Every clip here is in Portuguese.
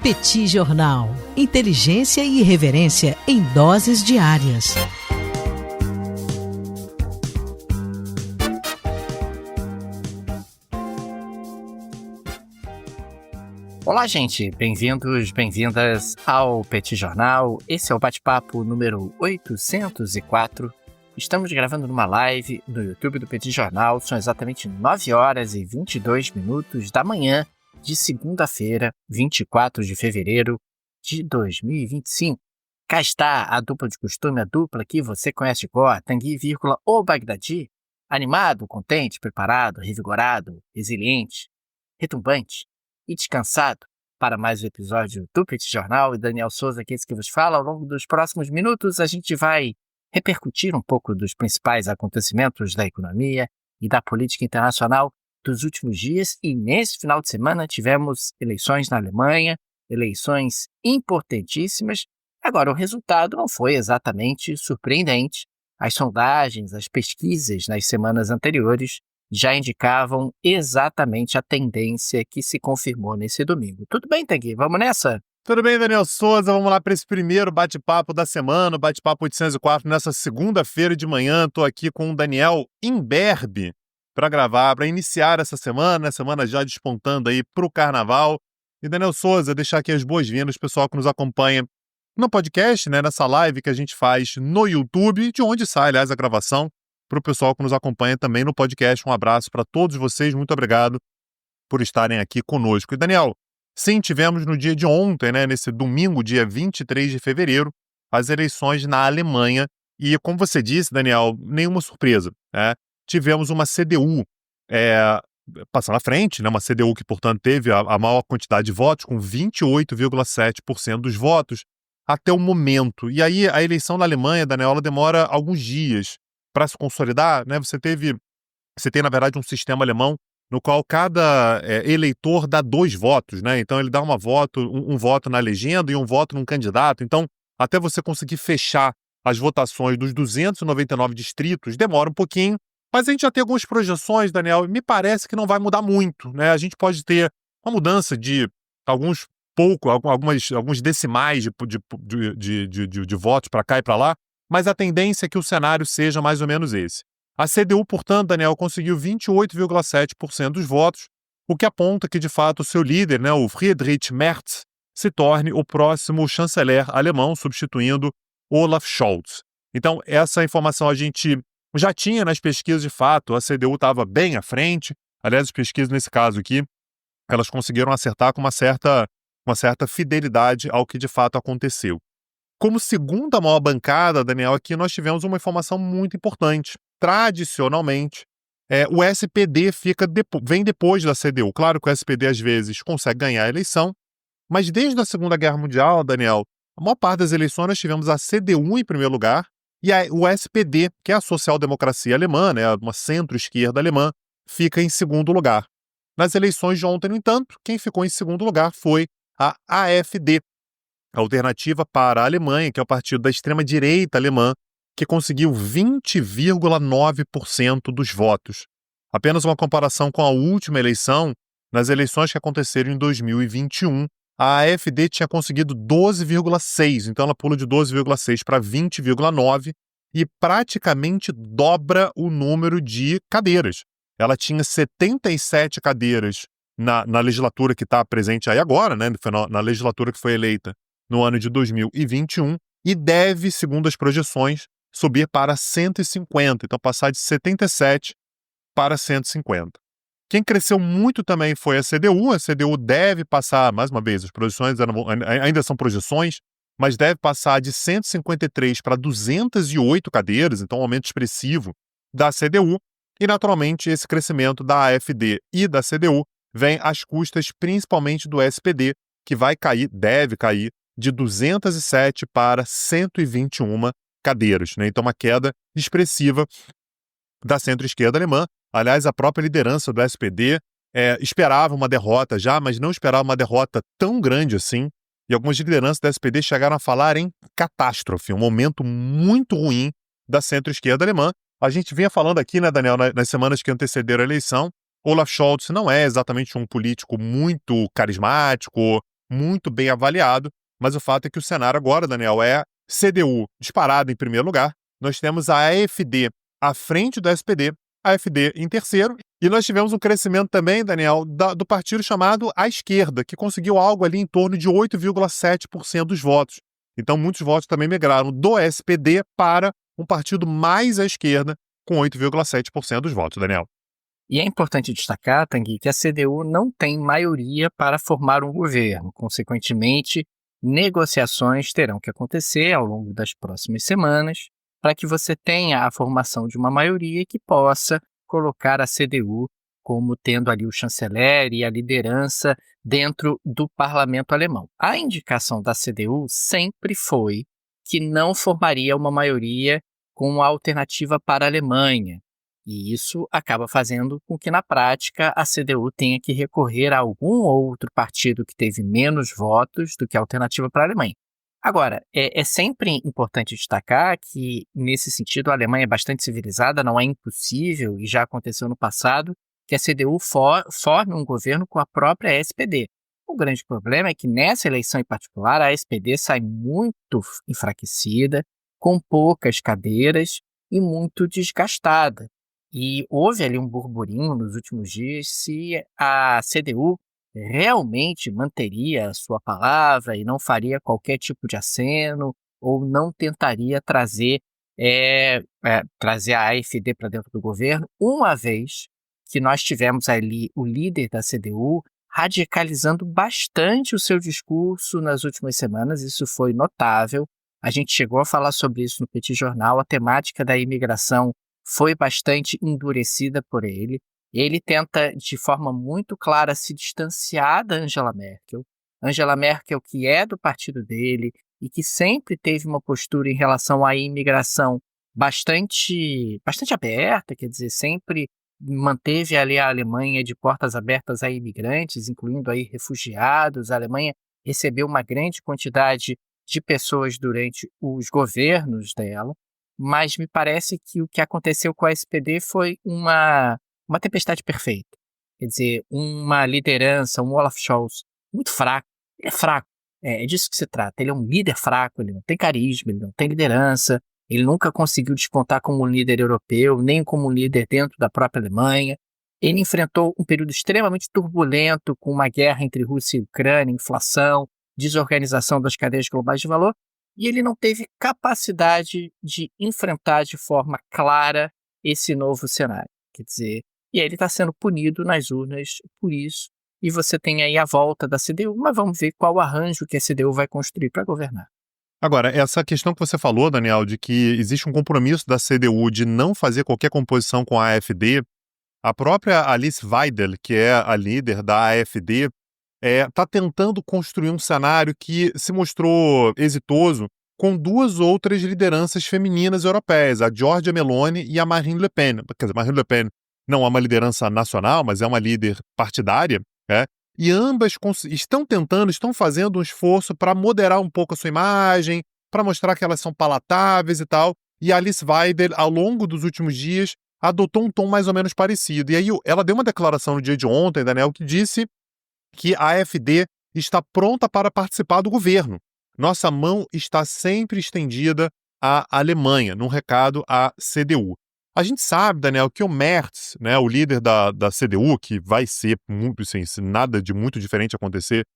Petit Jornal. Inteligência e irreverência em doses diárias. Olá, gente. Bem-vindos, bem-vindas ao Petit Jornal. Esse é o bate-papo número 804. Estamos gravando numa live no YouTube do Petit Jornal. São exatamente 9 horas e 22 minutos da manhã de segunda-feira, 24 de fevereiro de 2025. Cá está a dupla de costume, a dupla que você conhece igual, Tanguy, o Bagdadi, animado, contente, preparado, revigorado, resiliente, retumbante e descansado para mais um episódio do Petit Jornal. E Daniel Souza, que é esse que vos fala. Ao longo dos próximos minutos, a gente vai repercutir um pouco dos principais acontecimentos da economia e da política internacional dos últimos dias. E nesse final de semana tivemos eleições na Alemanha, eleições importantíssimas. Agora, o resultado não foi exatamente surpreendente. As sondagens, as pesquisas nas semanas anteriores já indicavam exatamente a tendência que se confirmou nesse domingo. Tudo bem, Tanguy? Vamos nessa? Tudo bem, Daniel Souza? Vamos lá para esse primeiro bate-papo da semana, o bate-papo 804, nessa segunda-feira de manhã. Estou aqui com o Daniel Imberbe para gravar, para iniciar essa semana, a semana já despontando aí para o Carnaval. E, Daniel Souza, deixar aqui as boas-vindas, pessoal que nos acompanha no podcast, né, nessa live que a gente faz no YouTube, de onde sai, aliás, a gravação, para o pessoal que nos acompanha também no podcast. Um abraço para todos vocês, muito obrigado por estarem aqui conosco. E, Daniel, sim, tivemos no dia de ontem, né, nesse domingo, dia 23 de fevereiro, as eleições na Alemanha. E, como você disse, Daniel, nenhuma surpresa, né? Tivemos uma CDU passando à frente, né, uma CDU que, portanto, teve a maior quantidade de votos, com 28,7% dos votos até o momento. E aí, a eleição na Alemanha, Daniel, ela demora alguns dias para se consolidar, né? Você tem, na verdade, um sistema alemão no qual cada eleitor dá 2 votos, né? Então ele dá um voto na legenda e um voto num candidato. Então, até você conseguir fechar as votações dos 299 distritos, demora um pouquinho, mas a gente já tem algumas projeções, Daniel, e me parece que não vai mudar muito, né? A gente pode ter uma mudança de alguns decimais de votos para cá e para lá, mas a tendência é que o cenário seja mais ou menos esse. A CDU, portanto, Daniel, conseguiu 28,7% dos votos, o que aponta que, de fato, o seu líder, né, o Friedrich Merz, se torne o próximo chanceler alemão, substituindo Olaf Scholz. Então, essa informação a gente já tinha nas pesquisas, de fato, a CDU estava bem à frente. Aliás, as pesquisas, nesse caso aqui, elas conseguiram acertar com uma certa fidelidade ao que, de fato, aconteceu. Como segunda maior bancada, Daniel, aqui nós tivemos uma informação muito importante. Tradicionalmente, o SPD vem depois da CDU. Claro que o SPD, às vezes, consegue ganhar a eleição, mas desde a Segunda Guerra Mundial, Daniel, a maior parte das eleições nós tivemos a CDU em primeiro lugar e o SPD, que é a social-democracia alemã, né, uma centro-esquerda alemã, fica em segundo lugar. Nas eleições de ontem, no entanto, quem ficou em segundo lugar foi a AfD, a Alternativa para a Alemanha, que é o partido da extrema-direita alemã, que conseguiu 20,9% dos votos. Apenas uma comparação com a última eleição, nas eleições que aconteceram em 2021, a AfD tinha conseguido 12,6%, então ela pula de 12,6% para 20,9% e praticamente dobra o número de cadeiras. Ela tinha 77 cadeiras na legislatura que está presente aí agora, né, na legislatura que foi eleita no ano de 2021, e deve, segundo as projeções, subir para 150, então passar de 77 para 150. Quem cresceu muito também foi a CDU deve passar, mais uma vez, as projeções ainda são projeções, mas deve passar de 153 para 208 cadeiras, então um aumento expressivo da CDU, e naturalmente esse crescimento da AfD e da CDU vem às custas principalmente do SPD, que deve cair de 207 para 121 cadeiras, né? Então uma queda expressiva da centro-esquerda alemã. Aliás, a própria liderança do SPD esperava uma derrota já, mas não esperava uma derrota tão grande assim, e algumas lideranças da SPD chegaram a falar em catástrofe, um momento muito ruim da centro-esquerda alemã. A gente vinha falando aqui, né, Daniel, nas semanas que antecederam a eleição, Olaf Scholz não é exatamente um político muito carismático, muito bem avaliado, mas o fato é que o cenário agora, Daniel, é CDU disparado em primeiro lugar, nós temos a AfD à frente do SPD, a AfD em terceiro, e nós tivemos um crescimento também, Daniel, do partido chamado à esquerda, que conseguiu algo ali em torno de 8,7% dos votos. Então, muitos votos também migraram do SPD para um partido mais à esquerda, com 8,7% dos votos, Daniel. E é importante destacar, Tanguy, que a CDU não tem maioria para formar um governo. Consequentemente, negociações terão que acontecer ao longo das próximas semanas para que você tenha a formação de uma maioria que possa colocar a CDU como tendo ali o chanceler e a liderança dentro do parlamento alemão. A indicação da CDU sempre foi que não formaria uma maioria com a alternativa para a Alemanha. E isso acaba fazendo com que, na prática, a CDU tenha que recorrer a algum outro partido que teve menos votos do que a alternativa para a Alemanha. Agora, é sempre importante destacar que, nesse sentido, a Alemanha é bastante civilizada, não é impossível, e já aconteceu no passado, que a CDU forme um governo com a própria SPD. O grande problema é que, nessa eleição em particular, a SPD sai muito enfraquecida, com poucas cadeiras e muito desgastada. E houve ali um burburinho nos últimos dias se a CDU realmente manteria a sua palavra e não faria qualquer tipo de aceno ou não tentaria trazer a AfD para dentro do governo, uma vez que nós tivemos ali o líder da CDU radicalizando bastante o seu discurso nas últimas semanas. Isso foi notável. A gente chegou a falar sobre isso no Petit Jornal. A temática da imigração foi bastante endurecida por ele. Ele tenta, de forma muito clara, se distanciar da Angela Merkel. Angela Merkel, que é do partido dele e que sempre teve uma postura em relação à imigração bastante aberta, quer dizer, sempre manteve ali a Alemanha de portas abertas a imigrantes, incluindo aí refugiados. A Alemanha recebeu uma grande quantidade de pessoas durante os governos dela, mas me parece que o que aconteceu com a SPD foi uma tempestade perfeita. Quer dizer, uma liderança, um Olaf Scholz muito fraco. Ele é fraco, é disso que se trata. Ele é um líder fraco, ele não tem carisma, ele não tem liderança, ele nunca conseguiu despontar como um líder europeu, nem como um líder dentro da própria Alemanha. Ele enfrentou um período extremamente turbulento, com uma guerra entre Rússia e Ucrânia, inflação, desorganização das cadeias globais de valor, e ele não teve capacidade de enfrentar de forma clara esse novo cenário. Quer dizer, e ele está sendo punido nas urnas por isso, e você tem aí a volta da CDU, mas vamos ver qual arranjo que a CDU vai construir para governar. Agora, essa questão que você falou, Daniel, de que existe um compromisso da CDU de não fazer qualquer composição com a AfD, a própria Alice Weidel, que é a líder da AfD, está tentando construir um cenário que se mostrou exitoso com duas outras lideranças femininas europeias, a Giorgia Meloni e a Marine Le Pen. Quer dizer, Marine Le Pen não é uma liderança nacional, mas é uma líder partidária, e ambas estão fazendo um esforço para moderar um pouco a sua imagem, para mostrar que elas são palatáveis e tal, e a Alice Weidel, ao longo dos últimos dias, adotou um tom mais ou menos parecido. E aí ela deu uma declaração no dia de ontem, Daniel, que disse que a AfD está pronta para participar do governo. Nossa mão está sempre estendida à Alemanha, num recado à CDU. A gente sabe, Daniel, que o Merz, o líder da CDU, que vai ser, se nada de muito diferente acontecer,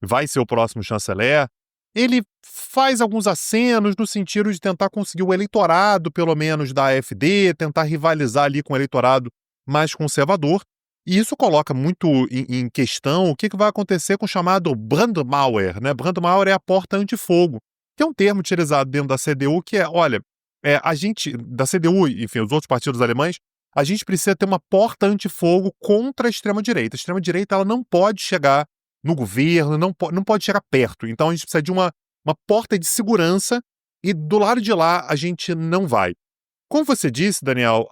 vai ser o próximo chanceler, ele faz alguns acenos no sentido de tentar conseguir o eleitorado, pelo menos, da AfD, tentar rivalizar ali com o eleitorado mais conservador. E isso coloca muito em questão o que vai acontecer com o chamado Brandmauer. Brandmauer é a porta antifogo, que é um termo utilizado dentro da CDU que a gente, da CDU, enfim, os outros partidos alemães, a gente precisa ter uma porta antifogo contra a extrema-direita. A extrema-direita ela não pode chegar no governo, não pode chegar perto. Então a gente precisa de uma porta de segurança e do lado de lá a gente não vai. Como você disse, Daniel,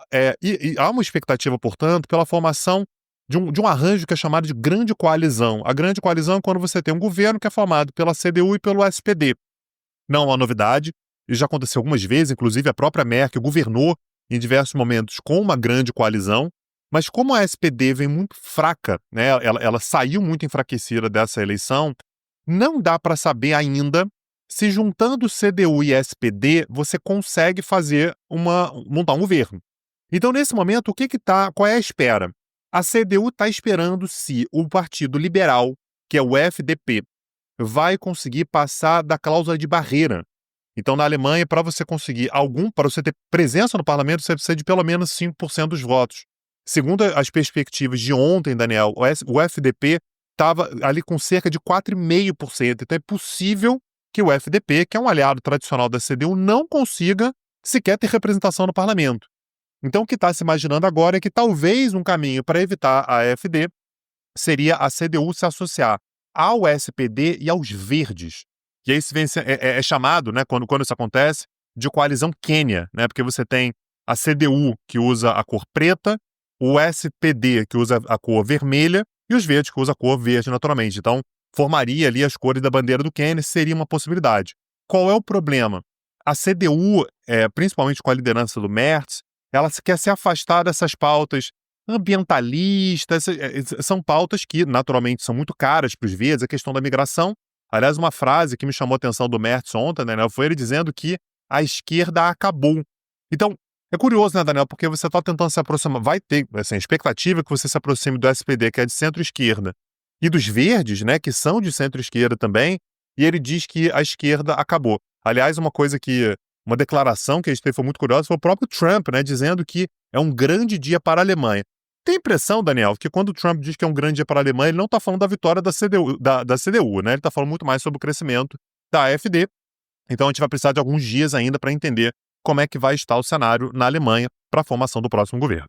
há uma expectativa, portanto, pela formação de um arranjo que é chamado de grande coalizão. A grande coalizão é quando você tem um governo que é formado pela CDU e pelo SPD. Não é uma novidade, isso já aconteceu algumas vezes, inclusive a própria Merkel governou em diversos momentos com uma grande coalizão, mas como a SPD vem muito fraca, ela saiu muito enfraquecida dessa eleição, Não dá para saber ainda se juntando CDU e SPD você consegue montar um governo. Então, nesse momento, qual é a espera? A CDU está esperando se o Partido Liberal, que é o FDP, vai conseguir passar da cláusula de barreira. Então, na Alemanha, para você ter presença no parlamento, você precisa de pelo menos 5% dos votos. Segundo as perspectivas de ontem, Daniel, o FDP estava ali com cerca de 4,5%. Então, é possível que o FDP, que é um aliado tradicional da CDU, não consiga sequer ter representação no parlamento. Então, o que está se imaginando agora é que talvez um caminho para evitar a AfD seria a CDU se associar ao SPD e aos Verdes. E aí isso é chamado, né, quando isso acontece, de coalizão Quênia, né, porque você tem a CDU, que usa a cor preta, o SPD, que usa a cor vermelha, e os Verdes, que usa a cor verde, naturalmente. Então, formaria ali as cores da bandeira do Quênia, seria uma possibilidade. Qual é o problema? A CDU, principalmente com a liderança do Merz, ela quer se afastar dessas pautas ambientalistas, são pautas que, naturalmente, são muito caras para os verdes, a questão da migração. Aliás, uma frase que me chamou a atenção do Merz ontem, né, foi ele dizendo que a esquerda acabou. Então, é curioso, né, Daniel, porque você está tentando se aproximar, vai ter, assim, a expectativa é que você se aproxime do SPD, que é de centro-esquerda, e dos verdes, né, que são de centro-esquerda também, e ele diz que a esquerda acabou. Aliás, uma declaração que a gente teve foi muito curiosa, foi o próprio Trump, né, dizendo que é um grande dia para a Alemanha. Tem a impressão, Daniel, que quando o Trump diz que é um grande dia para a Alemanha, ele não está falando da vitória da CDU, né? Ele está falando muito mais sobre o crescimento da AfD. Então a gente vai precisar de alguns dias ainda para entender como é que vai estar o cenário na Alemanha para a formação do próximo governo.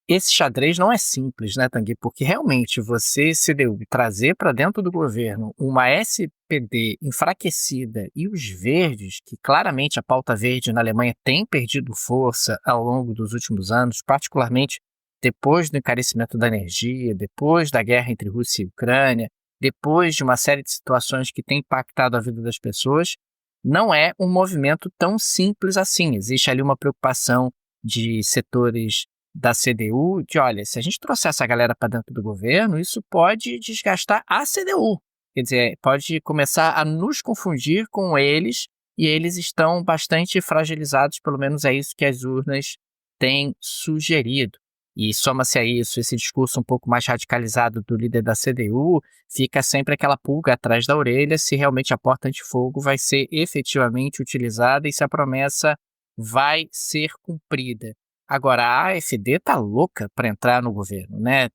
Esse xadrez não é simples, né, Tanguy? Porque realmente você, CDU, trazer para dentro do governo uma SPD enfraquecida e os verdes, que claramente a pauta verde na Alemanha tem perdido força ao longo dos últimos anos, particularmente depois do encarecimento da energia, depois da guerra entre Rússia e Ucrânia, depois de uma série de situações que têm impactado a vida das pessoas, não é um movimento tão simples assim. Existe ali uma preocupação de setores da CDU, olha, se a gente trouxer essa galera para dentro do governo, isso pode desgastar a CDU. Quer dizer, pode começar a nos confundir com eles, e eles estão bastante fragilizados, pelo menos é isso que as urnas têm sugerido. E soma-se a isso esse discurso um pouco mais radicalizado do líder da CDU, fica sempre aquela pulga atrás da orelha se realmente a porta antifogo vai ser efetivamente utilizada e se a promessa vai ser cumprida. Agora, a AfD tá louca para entrar no governo, né?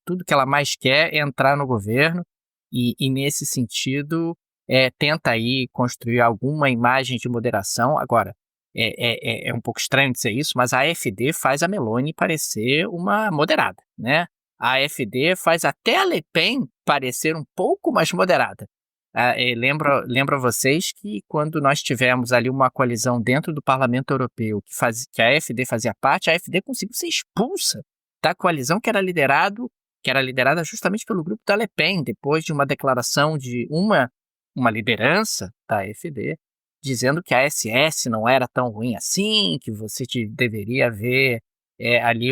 Tudo que ela mais quer é entrar no governo e nesse sentido, tenta aí construir alguma imagem de moderação. Agora, é um pouco estranho dizer isso, mas a AfD faz a Meloni parecer uma moderada, né? A AfD faz até a Le Pen parecer um pouco mais moderada. Lembro a vocês que quando nós tivemos ali uma coalizão dentro do Parlamento Europeu que a AfD fazia parte, a AfD conseguiu ser expulsa da coalizão que era liderada justamente pelo grupo da Le Pen, depois de uma declaração de uma liderança da AfD, dizendo que a SS não era tão ruim assim, que você deveria ver ali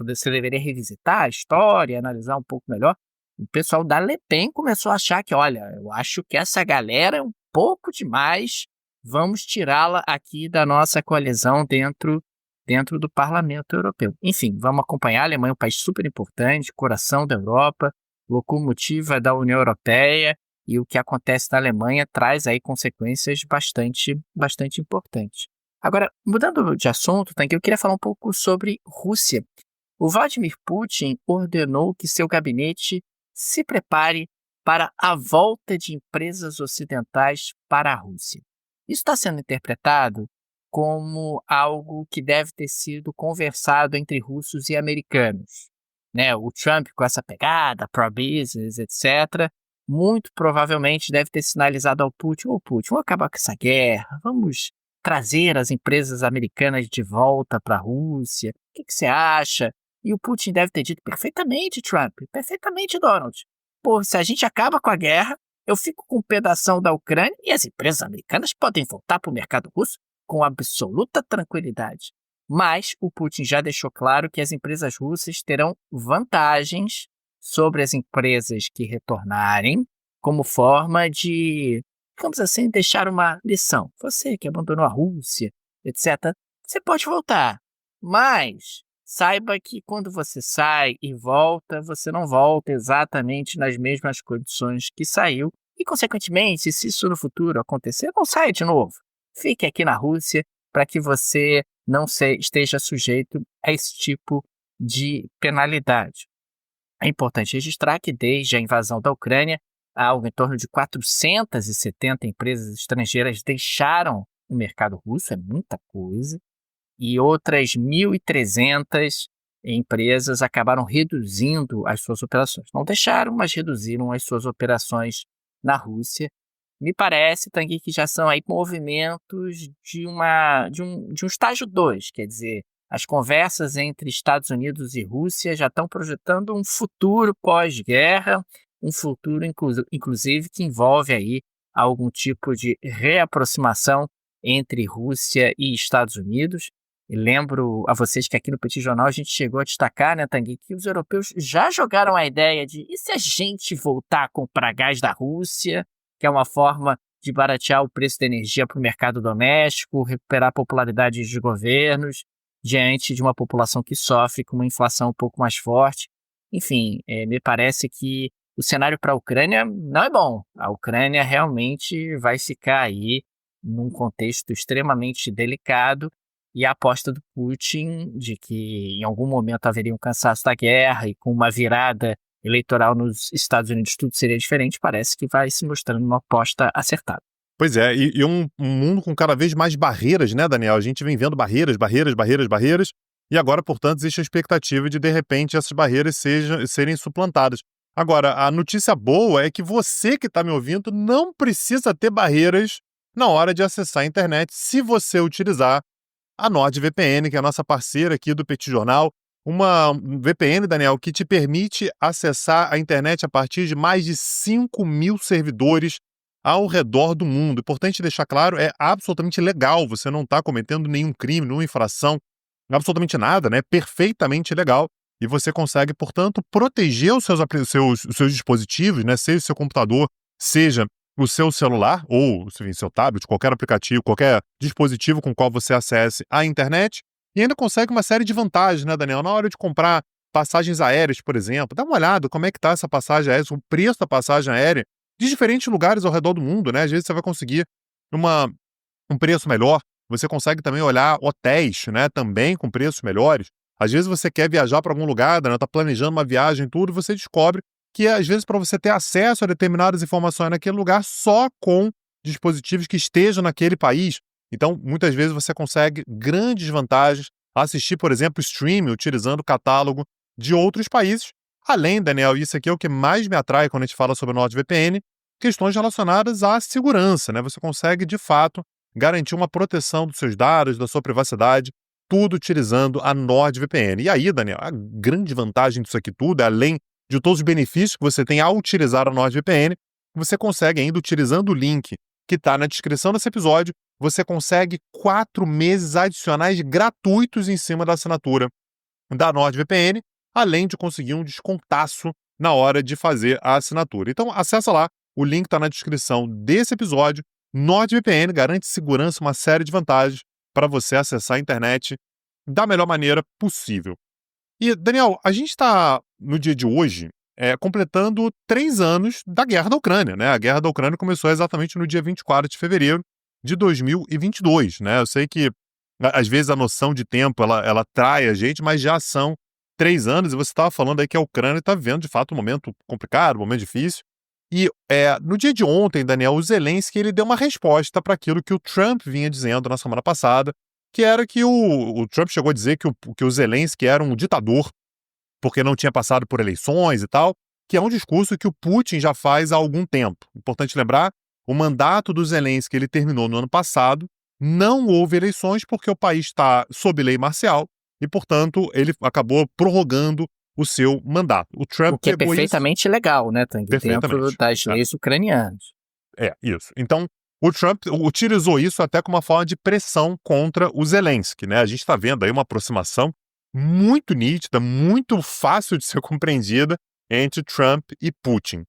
você deveria revisitar a história, analisar um pouco melhor. O pessoal da Le Pen começou a achar que, olha, eu acho que essa galera é um pouco demais, vamos tirá-la aqui da nossa coalizão dentro do Parlamento Europeu. Enfim, vamos acompanhar. A Alemanha é um país super importante, coração da Europa, locomotiva da União Europeia, e o que acontece na Alemanha traz aí consequências bastante importantes. Agora, mudando de assunto, eu queria falar um pouco sobre Rússia. O Vladimir Putin ordenou que seu gabinete se prepare para a volta de empresas ocidentais para a Rússia. Isso está sendo interpretado como algo que deve ter sido conversado entre russos e americanos, né? O Trump, com essa pegada, pro-business, etc., muito provavelmente deve ter sinalizado ao Putin: Putin, vamos acabar com essa guerra, vamos trazer as empresas americanas de volta para a Rússia, o que você acha? E o Putin deve ter dito: perfeitamente, Trump, perfeitamente, Donald. Pô, se a gente acaba com a guerra, eu fico com um pedação da Ucrânia e as empresas americanas podem voltar para o mercado russo com absoluta tranquilidade. Mas o Putin já deixou claro que as empresas russas terão vantagens sobre as empresas que retornarem, como forma de, digamos assim, deixar uma lição. Você que abandonou a Rússia, etc., você pode voltar, mas saiba que quando você sai e volta, você não volta exatamente nas mesmas condições que saiu e, consequentemente, se isso no futuro acontecer, não saia de novo. Fique aqui na Rússia para que você não esteja sujeito a esse tipo de penalidade. É importante registrar que desde a invasão da Ucrânia, algo em torno de 470 empresas estrangeiras deixaram o mercado russo, é muita coisa, e outras 1.300 empresas acabaram reduzindo as suas operações. Não deixaram, mas reduziram as suas operações na Rússia. Me parece, Tanguy, que já são aí movimentos de um estágio 2, quer dizer, as conversas entre Estados Unidos e Rússia já estão projetando um futuro pós-guerra, um futuro, inclusive, que envolve aí algum tipo de reaproximação entre Rússia e Estados Unidos. E lembro a vocês que aqui no Petit Jornal a gente chegou a destacar, né, Tanguy, que os europeus já jogaram a ideia de e se a gente voltar a comprar gás da Rússia, que é uma forma de baratear o preço da energia para o mercado doméstico, recuperar a popularidade dos governos, diante de uma população que sofre com uma inflação um pouco mais forte. Enfim, me parece que o cenário para a Ucrânia não é bom. A Ucrânia realmente vai ficar aí num contexto extremamente delicado e a aposta do Putin de que em algum momento haveria um cansaço da guerra e com uma virada eleitoral nos Estados Unidos tudo seria diferente, parece que vai se mostrando uma aposta acertada. Pois é, e um mundo com cada vez mais barreiras, né, Daniel? A gente vem vendo barreiras, e agora, portanto, existe a expectativa de repente, essas barreiras serem suplantadas. Agora, a notícia boa é que você que está me ouvindo não precisa ter barreiras na hora de acessar a internet se você utilizar a NordVPN, que é a nossa parceira aqui do Petit Jornal, uma VPN, Daniel, que te permite acessar a internet a partir de mais de 5.000 servidores ao redor do mundo. Importante deixar claro, é absolutamente legal, você não está cometendo nenhum crime, nenhuma infração, absolutamente nada, né? Perfeitamente legal. E você consegue, portanto, proteger os seus dispositivos, né? Seja o seu computador, seja o seu celular, ou enfim, seu tablet, qualquer aplicativo, qualquer dispositivo com o qual você acesse a internet, e ainda consegue uma série de vantagens, né, Daniel? Na hora de comprar passagens aéreas, por exemplo, dá uma olhada como é que está essa passagem aérea, o preço da passagem aérea de diferentes lugares ao redor do mundo, né? Às vezes você vai conseguir um preço melhor, você consegue também olhar hotéis, né, também com preços melhores. Às vezes você quer viajar para algum lugar, né, tá planejando uma viagem e tudo, e você descobre que às vezes para você ter acesso a determinadas informações naquele lugar só com dispositivos que estejam naquele país. Então, muitas vezes você consegue grandes vantagens a assistir, por exemplo, streaming utilizando o catálogo de outros países. Além, Daniel, isso aqui é o que mais me atrai quando a gente fala sobre o NordVPN, questões relacionadas à segurança, né? Você consegue, de fato, garantir uma proteção dos seus dados, da sua privacidade, tudo utilizando a NordVPN. E aí, Daniel, a grande vantagem disso aqui tudo, além de todos os benefícios que você tem ao utilizar a NordVPN, você consegue ainda, utilizando o link que está na descrição desse episódio, você consegue 4 meses adicionais gratuitos em cima da assinatura da NordVPN, além de conseguir um descontaço na hora de fazer a assinatura. Então, acessa lá, o link está na descrição desse episódio. NordVPN garante segurança, uma série de vantagens para você acessar a internet da melhor maneira possível. E, Daniel, a gente está, no dia de hoje, completando 3 anos da guerra da Ucrânia, né? A guerra da Ucrânia começou exatamente no dia 24 de fevereiro de 2022, né? Eu sei que, às vezes, a noção de tempo, ela trai a gente, mas já são 3 anos, e você estava falando aí que a Ucrânia está vivendo, de fato, um momento complicado, um momento difícil. E no dia de ontem, Daniel, o Zelensky ele deu uma resposta para aquilo que o Trump vinha dizendo na semana passada, que era que o Trump chegou a dizer que o Zelensky era um ditador, porque não tinha passado por eleições e tal, que é um discurso que o Putin já faz há algum tempo. Importante lembrar, o mandato do Zelensky ele terminou no ano passado, não houve eleições porque o país está sob lei marcial e, portanto, ele acabou prorrogando o seu mandato. O Trump o que é perfeitamente legal, né, Tanguy? Dentro das leis ucranianas. Isso. Então, o Trump utilizou isso até como uma forma de pressão contra o Zelensky, né? A gente está vendo aí uma aproximação muito nítida, muito fácil de ser compreendida entre Trump e Putin.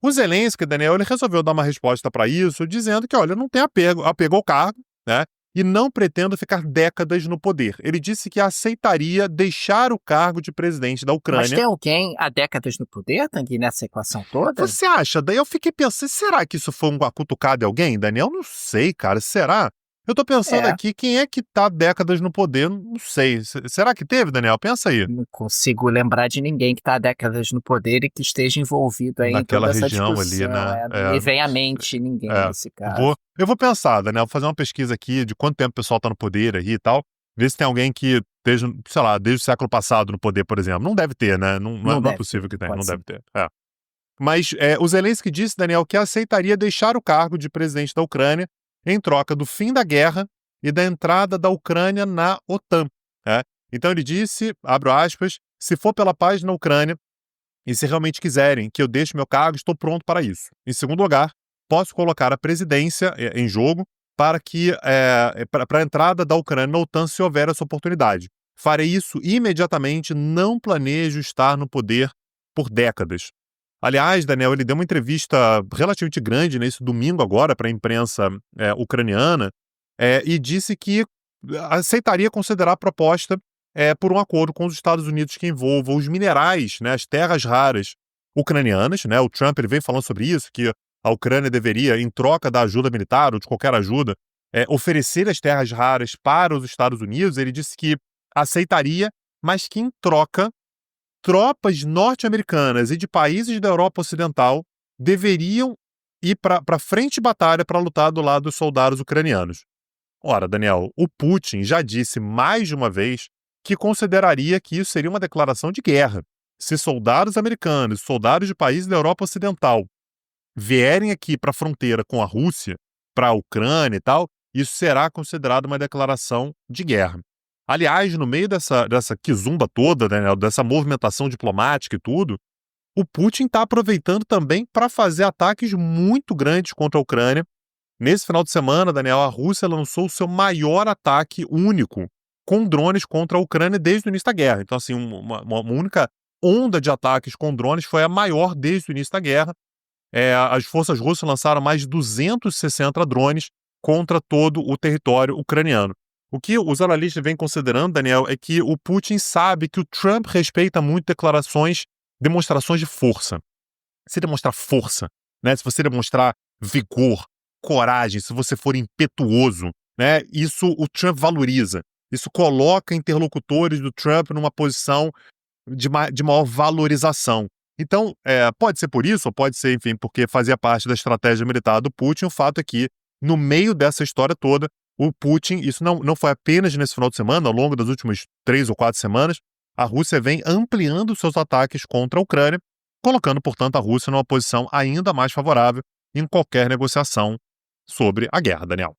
O Zelensky, Daniel, ele resolveu dar uma resposta para isso, dizendo que, olha, não tem apego ao cargo, né? E não pretendo ficar décadas no poder. Ele disse que aceitaria deixar o cargo de presidente da Mas Ucrânia. tem alguém há décadas no poder, Tanguy, nessa equação toda? Você acha? Daí eu fiquei pensando, será que isso foi uma cutucada de alguém, Daniel? Não sei, cara, será? Eu tô pensando É. aqui, quem é que tá décadas no poder? Não sei. Será que teve, Daniel? Pensa aí. Não consigo lembrar de ninguém que está há décadas no poder e que esteja envolvido aí em Naquela toda essa região ali, discussão. né? Não me vem à mente ninguém nesse caso. Eu vou pensar, Daniel, vou fazer uma pesquisa aqui de quanto tempo o pessoal tá no poder aí e tal, ver se tem alguém que esteja, sei lá, desde o século passado no poder, por exemplo. Não deve ter, né? Não é possível que tenha, não deve ter. Mas o Zelensky disse, Daniel, que aceitaria deixar o cargo de presidente da Ucrânia em troca do fim da guerra e da entrada da Ucrânia na OTAN. Então ele disse, abro aspas, se for pela paz na Ucrânia e se realmente quiserem que eu deixe meu cargo, estou pronto para isso. Em segundo lugar, posso colocar a presidência em jogo para a entrada da Ucrânia na OTAN se houver essa oportunidade. Farei isso imediatamente, não planejo estar no poder por décadas. Aliás, Daniel, ele deu uma entrevista relativamente grande nesse domingo agora para a imprensa ucraniana e disse que aceitaria considerar a proposta por um acordo com os Estados Unidos que envolva os minerais, né, as terras raras ucranianas. Né? O Trump ele veio falando sobre isso, que a Ucrânia deveria, em troca da ajuda militar ou de qualquer ajuda, oferecer as terras raras para os Estados Unidos. Ele disse que aceitaria, mas que em troca tropas norte-americanas e de países da Europa Ocidental deveriam ir para a frente de batalha para lutar do lado dos soldados ucranianos. Ora, Daniel, o Putin já disse mais de uma vez que consideraria que isso seria uma declaração de guerra. Se soldados americanos, soldados de países da Europa Ocidental vierem aqui para a fronteira com a Rússia, para a Ucrânia e tal, isso será considerado uma declaração de guerra. Aliás, no meio dessa quizumba toda, né, dessa movimentação diplomática e tudo, o Putin está aproveitando também para fazer ataques muito grandes contra a Ucrânia. Nesse final de semana, Daniel, a Rússia lançou o seu maior ataque único com drones contra a Ucrânia desde o início da guerra. Então, assim, uma única onda de ataques com drones foi a maior desde o início da guerra. As forças russas lançaram mais de 260 drones contra todo o território ucraniano. O que os analistas vêm considerando, Daniel, é que o Putin sabe que o Trump respeita muito demonstrações de força. Se demonstrar força, né, se você demonstrar vigor, coragem, se você for impetuoso, né, isso o Trump valoriza. Isso coloca interlocutores do Trump numa posição de maior valorização. Então, pode ser por isso, ou pode ser, enfim, porque fazia parte da estratégia militar do Putin. O fato é que, no meio dessa história toda, o Putin, isso não foi apenas nesse final de semana, ao longo das últimas 3 ou 4 semanas, a Rússia vem ampliando seus ataques contra a Ucrânia, colocando, portanto, a Rússia numa posição ainda mais favorável em qualquer negociação sobre a guerra, Daniel.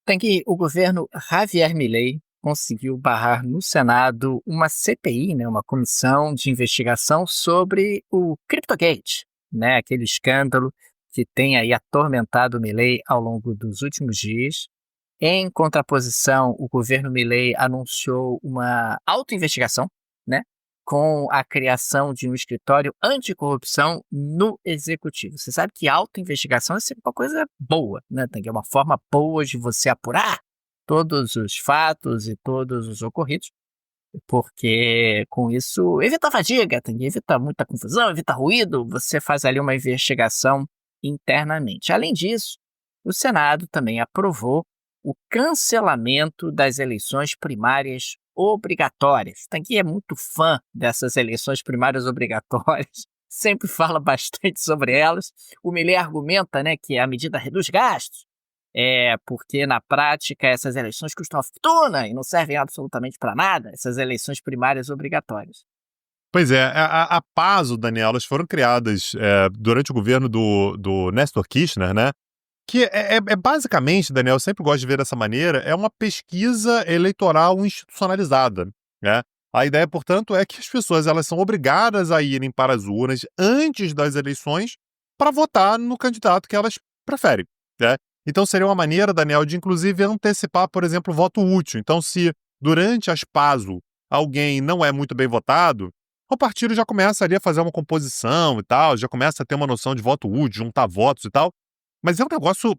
Tem que o governo Javier Milei conseguiu barrar no Senado uma CPI, né, uma comissão de investigação sobre o CryptoGate, né, aquele escândalo que tem aí atormentado o Milei ao longo dos últimos dias. Em contraposição, o governo Milei anunciou uma autoinvestigação, né, com a criação de um escritório anticorrupção no executivo. Você sabe que autoinvestigação é sempre uma coisa boa, né? É uma forma boa de você apurar todos os fatos e todos os ocorridos, porque com isso evita fadiga, evita muita confusão, evita ruído, você faz ali uma investigação internamente. Além disso, o Senado também aprovou o cancelamento das eleições primárias obrigatórias. Tanguy é muito fã dessas eleições primárias obrigatórias, sempre fala bastante sobre elas. O Milei argumenta, né, que a medida reduz gastos, porque na prática essas eleições custam uma fortuna e não servem absolutamente para nada, essas eleições primárias obrigatórias. Pois é, a PASO, Daniel, elas foram criadas durante o governo do Néstor Kirchner, né? Que basicamente, Daniel, eu sempre gosto de ver dessa maneira, é uma pesquisa eleitoral institucionalizada, né? A ideia, portanto, é que as pessoas elas são obrigadas a irem para as urnas antes das eleições para votar no candidato que elas preferem, né? Então seria uma maneira, Daniel, de inclusive antecipar, por exemplo, o voto útil. Então, se durante as PASO alguém não é muito bem votado, o partido já começa ali a fazer uma composição e tal, já começa a ter uma noção de voto útil, juntar votos e tal. Mas é um negócio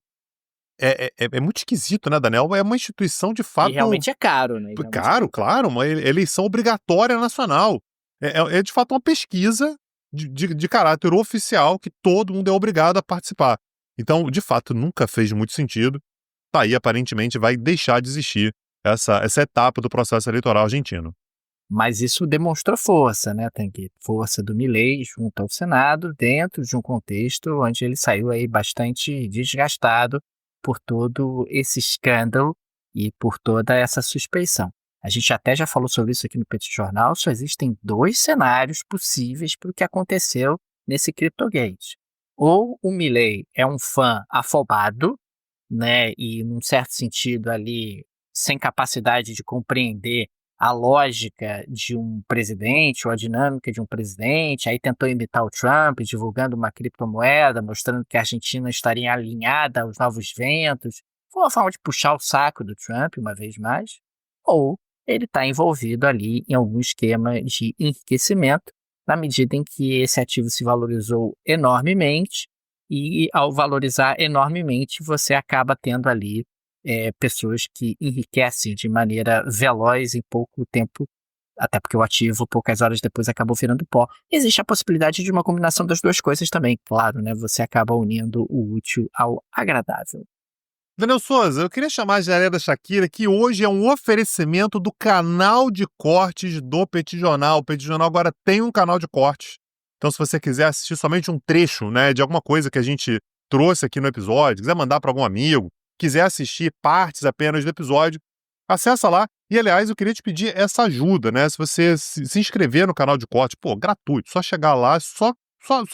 é muito esquisito, né, Daniel? É uma instituição de E fato realmente é caro, né? E realmente é caro, muito caro. claro, uma eleição obrigatória nacional. É de fato uma pesquisa de caráter oficial que todo mundo é obrigado a participar. Então, de fato, nunca fez muito sentido. Tá aí, aparentemente, vai deixar de existir essa etapa do processo eleitoral argentino. Mas isso demonstrou força, né, Tanguy? Força do Milei junto ao Senado, dentro de um contexto onde ele saiu aí bastante desgastado por todo esse escândalo e por toda essa suspeição. A gente até já falou sobre isso aqui no Petit Jornal, só existem 2 cenários possíveis para o que aconteceu nesse CryptoGate. Ou o Milei é um fã afobado, né, e num certo sentido ali, sem capacidade de compreender a lógica de um presidente ou a dinâmica de um presidente, aí tentou imitar o Trump, divulgando uma criptomoeda, mostrando que a Argentina estaria alinhada aos novos ventos. Foi uma forma de puxar o saco do Trump, uma vez mais. Ou ele está envolvido ali em algum esquema de enriquecimento, na medida em que esse ativo se valorizou enormemente, e ao valorizar enormemente, você acaba tendo ali pessoas que enriquecem de maneira veloz em pouco tempo, até porque o ativo, poucas horas depois, acabou virando pó. Existe a possibilidade de uma combinação das 2 coisas também, claro, né? Você acaba unindo o útil ao agradável. Daniel Souza, eu queria chamar a Geleia Shakira, que hoje é um oferecimento do canal de cortes do Petit Jornal. O Petit Jornal agora tem um canal de cortes. Então, se você quiser assistir somente um trecho, né, de alguma coisa que a gente trouxe aqui no episódio, quiser mandar para algum amigo, quiser assistir partes apenas do episódio, acessa lá. E, aliás, eu queria te pedir essa ajuda, né? Se você se inscrever no canal de cortes, pô, gratuito, só chegar lá, só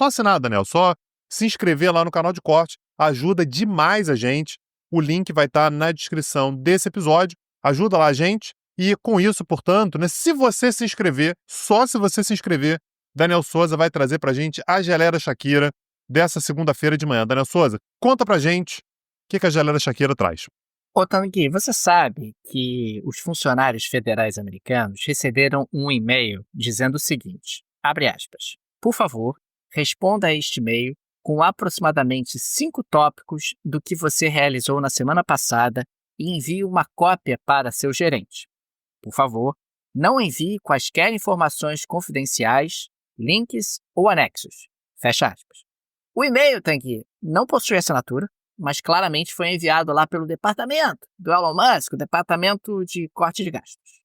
assinar, Daniel, só se inscrever lá no canal de corte, ajuda demais a gente. O link vai estar na descrição desse episódio. Ajuda lá a gente. E com isso, portanto, né, se você se inscrever, só se você se inscrever, Daniel Souza vai trazer pra gente a Geleia Shakira dessa segunda-feira de manhã. Daniel Souza, conta pra gente o que a Geleia Shakira traz. Ô, Tanguy, você sabe que os funcionários federais americanos receberam um e-mail dizendo o seguinte, abre aspas, por favor, responda a este e-mail com aproximadamente 5 tópicos do que você realizou na semana passada e envie uma cópia para seu gerente. Por favor, não envie quaisquer informações confidenciais, links ou anexos. Fecha aspas. O e-mail, Tanguy, não possui assinatura, mas claramente foi enviado lá pelo departamento do Elon Musk, o departamento de corte de gastos.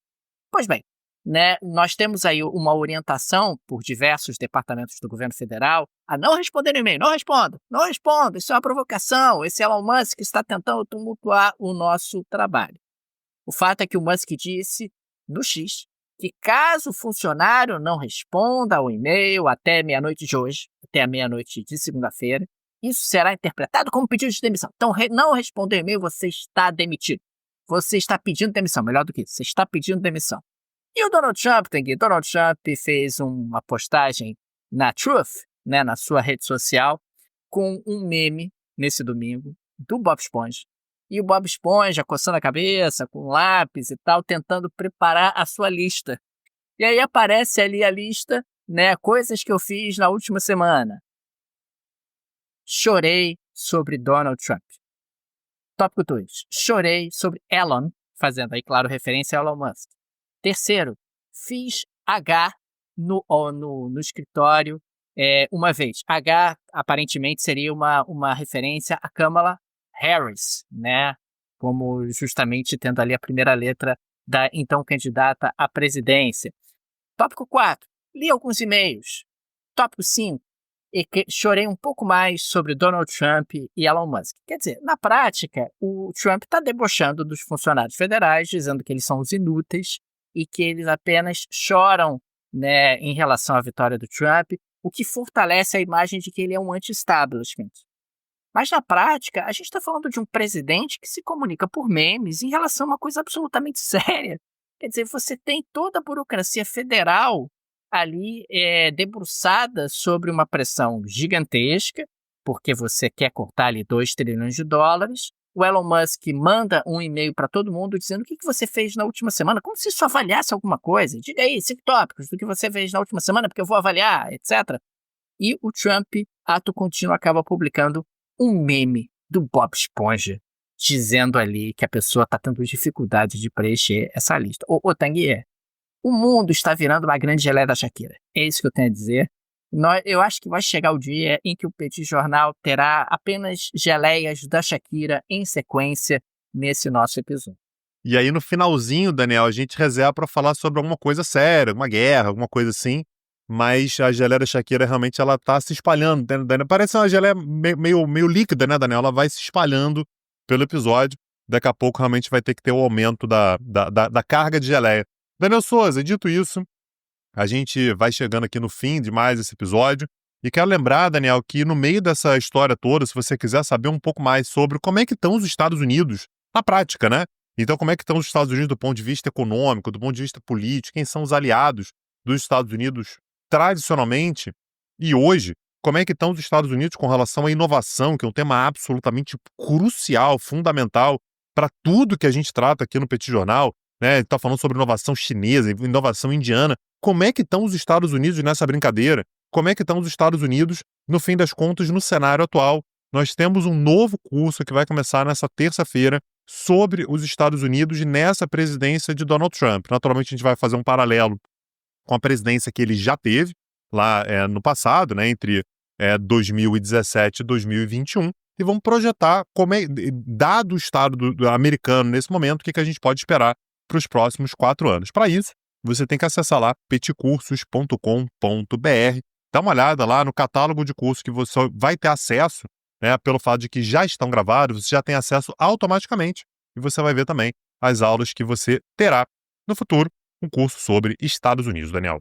Pois bem, né, nós temos aí uma orientação por diversos departamentos do governo federal a não responder no e-mail. Não responda, isso é uma provocação, esse Elon Musk está tentando tumultuar o nosso trabalho. O fato é que o Musk disse, no X, que caso o funcionário não responda ao e-mail até meia-noite de hoje, até a meia-noite de segunda-feira, isso será interpretado como pedido de demissão. Então, não responder o e-mail, você está demitido. Você está pedindo demissão, melhor do que isso, você está pedindo demissão. E o Donald Trump, Donald Trump fez uma postagem na Truth, né, na sua rede social, com um meme, nesse domingo, do Bob Esponja. E o Bob Esponja coçando a cabeça, com lápis e tal, tentando preparar a sua lista. E aí aparece ali a lista, né, coisas que eu fiz na última semana. Chorei sobre Donald Trump. Tópico 2. Chorei sobre Elon, fazendo aí, claro, referência a Elon Musk. Terceiro, fiz H no escritório uma vez. H, aparentemente, seria uma referência a Kamala Harris, né? Como justamente tendo ali a primeira letra da então candidata à presidência. Tópico 4, li alguns e-mails. Tópico 5, chorei um pouco mais sobre Donald Trump e Elon Musk. Quer dizer, na prática, o Trump está debochando dos funcionários federais, dizendo que eles são os inúteis e que eles apenas choram, né, em relação à vitória do Trump, o que fortalece a imagem de que ele é um anti-establishment. Mas na prática, a gente está falando de um presidente que se comunica por memes em relação a uma coisa absolutamente séria. Quer dizer, você tem toda a burocracia federal ali debruçada sobre uma pressão gigantesca, porque você quer cortar ali 2 trilhões de dólares, o Elon Musk manda um e-mail para todo mundo dizendo o que você fez na última semana, como se isso avaliasse alguma coisa. Diga aí 5 tópicos do que você fez na última semana, porque eu vou avaliar, etc. E o Trump, ato contínuo, acaba publicando um meme do Bob Esponja, dizendo ali que a pessoa está tendo dificuldade de preencher essa lista. Ô Tanguy, o mundo está virando uma grande geleia da Shakira. É isso que eu tenho a dizer. Eu acho que vai chegar o dia em que o Petit Jornal terá apenas geleias da Shakira em sequência nesse nosso episódio. E aí no finalzinho, Daniel, a gente reserva para falar sobre alguma coisa séria, uma guerra, alguma coisa assim. Mas a geleia da Shakira realmente ela tá se espalhando, Daniel. Parece uma geleia meio líquida, né, Daniel? Ela vai se espalhando pelo episódio. Daqui a pouco realmente vai ter que ter o aumento da carga de geleia. Daniel Souza, dito isso, a gente vai chegando aqui no fim de mais esse episódio. E quero lembrar, Daniel, que no meio dessa história toda, se você quiser saber um pouco mais sobre como é que estão os Estados Unidos na prática, né? Então, como é que estão os Estados Unidos do ponto de vista econômico, do ponto de vista político, quem são os aliados dos Estados Unidos tradicionalmente e hoje, como é que estão os Estados Unidos com relação à inovação, que é um tema absolutamente crucial, fundamental para tudo que a gente trata aqui no Petit Jornal, né? Está falando sobre inovação chinesa, inovação indiana. Como é que estão os Estados Unidos nessa brincadeira? Como é que estão os Estados Unidos, no fim das contas, no cenário atual? Nós temos um novo curso que vai começar nessa terça-feira sobre os Estados Unidos nessa presidência de Donald Trump. Naturalmente, a gente vai fazer um paralelo com a presidência que ele já teve lá no passado, né, entre 2017 e 2021, e vamos projetar como é, dado o estado americano nesse momento, o que a gente pode esperar para os próximos 4 anos. Para isso, você tem que acessar lá petcursos.com.br, dá uma olhada lá no catálogo de cursos que você vai ter acesso, né, pelo fato de que já estão gravados, você já tem acesso automaticamente, e você vai ver também as aulas que você terá no futuro, um curso sobre Estados Unidos, Daniel.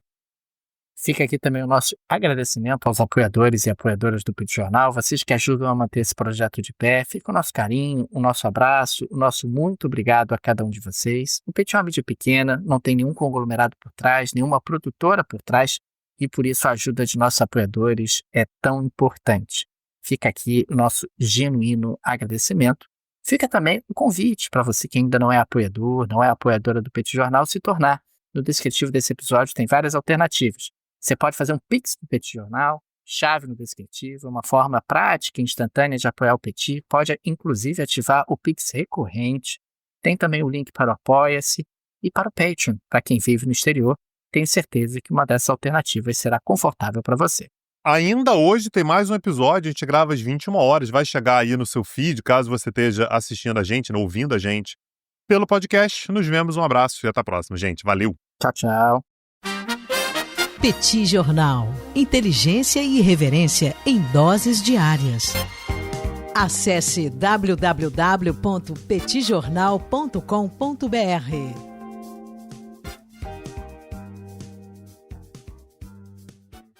Fica aqui também o nosso agradecimento aos apoiadores e apoiadoras do Petit Jornal, vocês que ajudam a manter esse projeto de pé. Fica o nosso carinho, o nosso abraço, o nosso muito obrigado a cada um de vocês. O Petit é uma mídia pequena, não tem nenhum conglomerado por trás, nenhuma produtora por trás, e por isso a ajuda de nossos apoiadores é tão importante. Fica aqui o nosso genuíno agradecimento. Fica também o convite para você que ainda não é apoiador, não é apoiadora do Petit Jornal, se tornar. No descritivo desse episódio tem várias alternativas. Você pode fazer um Pix para o Petit Jornal, chave no descritivo, uma forma prática e instantânea de apoiar o Petit. Pode, inclusive, ativar o Pix recorrente. Tem também o link para o Apoia-se e para o Patreon, para quem vive no exterior. Tenho certeza que uma dessas alternativas será confortável para você. Ainda hoje tem mais um episódio, a gente grava às 21 horas, vai chegar aí no seu feed, caso você esteja assistindo a gente, ouvindo a gente pelo podcast. Nos vemos, um abraço e até a próxima, gente. Valeu! Tchau, tchau! Petit Jornal. Inteligência e irreverência em doses diárias. Acesse www.petitjornal.com.br.